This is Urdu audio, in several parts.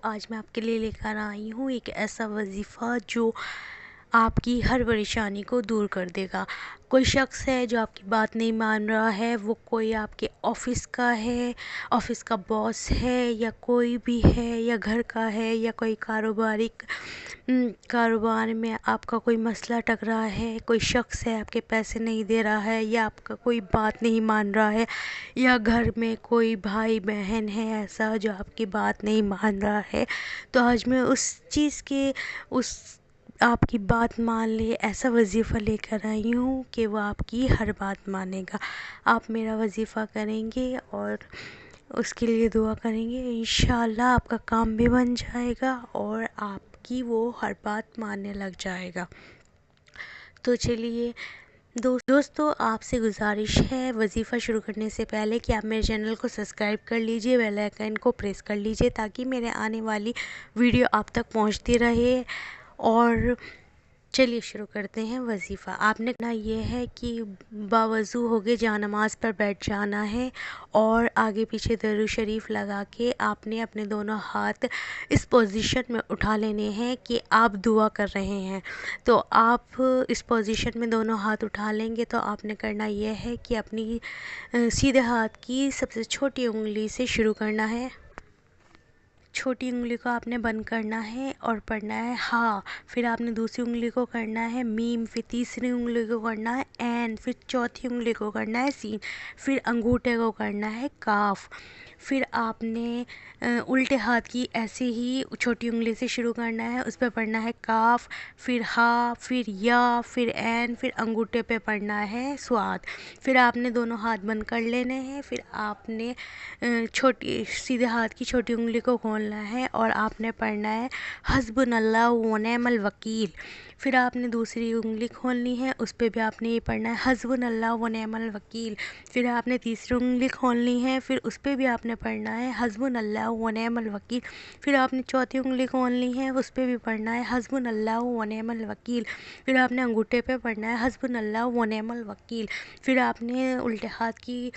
آج میں آپ کے لیے لے کر آئی ہوں ایک ایسا وظیفہ جو آپ کی ہر پریشانی کو دور کر دے گا۔ کوئی شخص ہے جو آپ کی بات نہیں مان رہا ہے، وہ کوئی آپ کے آفس کا ہے، آفس کا باس ہے، یا کوئی بھی ہے، یا گھر کا ہے، یا کوئی کاروبار میں آپ کا کوئی مسئلہ ٹک رہا ہے، کوئی شخص ہے آپ کے پیسے نہیں دے رہا ہے، یا آپ کا کوئی بات نہیں مان رہا ہے، یا گھر میں کوئی بھائی بہن ہے ایسا جو آپ کی بات نہیں مان رہا ہے، تو آج میں اس آپ کی بات مان لے ایسا وظیفہ لے کر آئی ہوں کہ وہ آپ کی ہر بات مانے گا۔ آپ میرا وظیفہ کریں گے اور اس کے لیے دعا کریں گے، انشاءاللہ آپ کا کام بھی بن جائے گا اور آپ کی وہ ہر بات ماننے لگ جائے گا۔ تو چلیے دوستو، آپ سے گزارش ہے وظیفہ شروع کرنے سے پہلے کہ آپ میرے چینل کو سبسکرائب کر لیجئے، بیل آئیکن کو پریس کر لیجئے تاکہ میرے آنے والی ویڈیو آپ تک پہنچتی رہے۔ اور چلیے شروع کرتے ہیں وظیفہ۔ آپ نے کرنا یہ ہے کہ باوضو ہو کے جا نماز پر بیٹھ جانا ہے اور آگے پیچھے درود شریف لگا کے آپ نے اپنے دونوں ہاتھ اس پوزیشن میں اٹھا لینے ہیں کہ آپ دعا کر رہے ہیں۔ تو آپ اس پوزیشن میں دونوں ہاتھ اٹھا لیں گے تو آپ نے کرنا یہ ہے کہ اپنی سیدھے ہاتھ کی سب سے چھوٹی انگلی سے شروع کرنا ہے، چھوٹی انگلی کو آپ نے بند کرنا ہے اور پڑھنا ہے ہا، پھر آپ نے دوسری انگلی کو کرنا ہے میم، پھر تیسری انگلی کو کرنا ہے این، پھر چوتھی انگلی کو کرنا ہے سین، پھر انگوٹھے کو کرنا ہے کاف۔ پھر آپ نے الٹے ہاتھ کی ایسے ہی چھوٹی انگلی سے شروع کرنا ہے، اس پہ پڑھنا ہے کاف، پھر ہا، پھر یا، پھر این، پھر انگوٹھے پہ پڑھنا ہے صاد۔ پھر آپ نے دونوں ہاتھ بند کر لینے ہیں، پھر آپ نے سیدھے ہاتھ کی چھوٹی انگلی کو کھولنا ہے اور آپ نے پڑھنا ہے حسبنا اللہ و نعم الوکیل۔ پھر آپ نے دوسری انگلی کھولنی ہے، اس پہ بھی آپ نے یہ پڑھنا ہے حسبنا اللہ و نعم الوکیل۔ پھر آپ نے تیسری انگلی کھولنی ہے، پھر اس پہ بھی آپ نے پڑھنا ہے حسبنا اللہ و نعم الوکیل۔ پھر آپ نے چوتھی انگلی کھولنی ہے، اس پہ بھی پڑھنا ہے حسبنا اللہ و نعم الوکیل۔ پھر آپ نے انگوٹھے پہ پڑھنا ہے حسبنا اللہ و نعم الوکیل۔ پھر آپ نے الٹے ہاتھ کی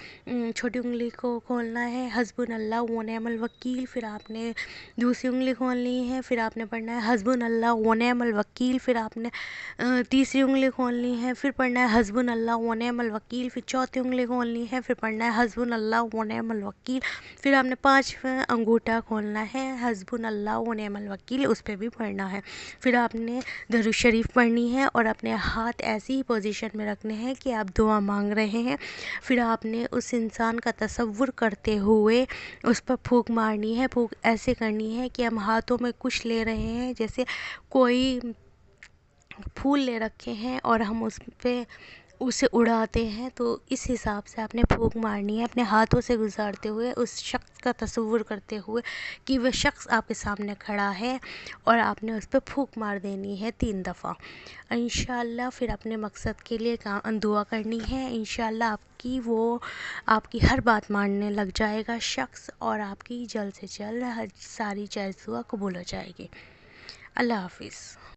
چھوٹی انگلی کو کھولنا ہے حسبنا اللہ و نعم الوکیل۔ پھر آپ نے دوسری انگلی کھولنی ہے، پھر آپ نے پڑھنا ہے حسبنا اللہ و نعم الوکیل۔ پھر آپ نے تیسری انگلی کھولنی ہے، پھر پڑھنا ہے حسبنا اللہ و نعم الوکیل۔ پھر چوتھی انگلی کھولنی ہے، پھر پڑھنا ہے حسبنا اللہ و نعم الوکیل۔ پھر آپ نے پانچواں انگوٹھا کھولنا ہے حسبنا اللہ و نعم الوکیل، اس پہ بھی پڑھنا ہے۔ پھر آپ نے درود شریف پڑھنی ہے اور اپنے ہاتھ ایسی ہی پوزیشن میں رکھنے ہیں کہ آپ دعا مانگ رہے ہیں۔ پھر آپ نے اس انسان کا تصور کرتے ہوئے اس پر پھونک مارنی ہے۔ پھونک ایسے کرنی ہے کہ ہم ہاتھوں میں کچھ لے رہے ہیں، جیسے کوئی پھول لے رکھے ہیں اور ہم اس پہ اسے اڑاتے ہیں، تو اس حساب سے آپ نے پھونک مارنی ہے اپنے ہاتھوں سے گزارتے ہوئے، اس شخص کا تصور کرتے ہوئے کہ وہ شخص آپ کے سامنے کھڑا ہے، اور آپ نے اس پہ پھونک مار دینی ہے 3 دفعہ انشاءاللہ۔ پھر اپنے مقصد کے لیے دعا کرنی ہے، انشاءاللہ آپ کی ہر بات ماننے لگ جائے گا شخص، اور آپ کی جلد سے جلد ہر ساری جائز دعا قبول ہو جائے گی۔ اللہ حافظ۔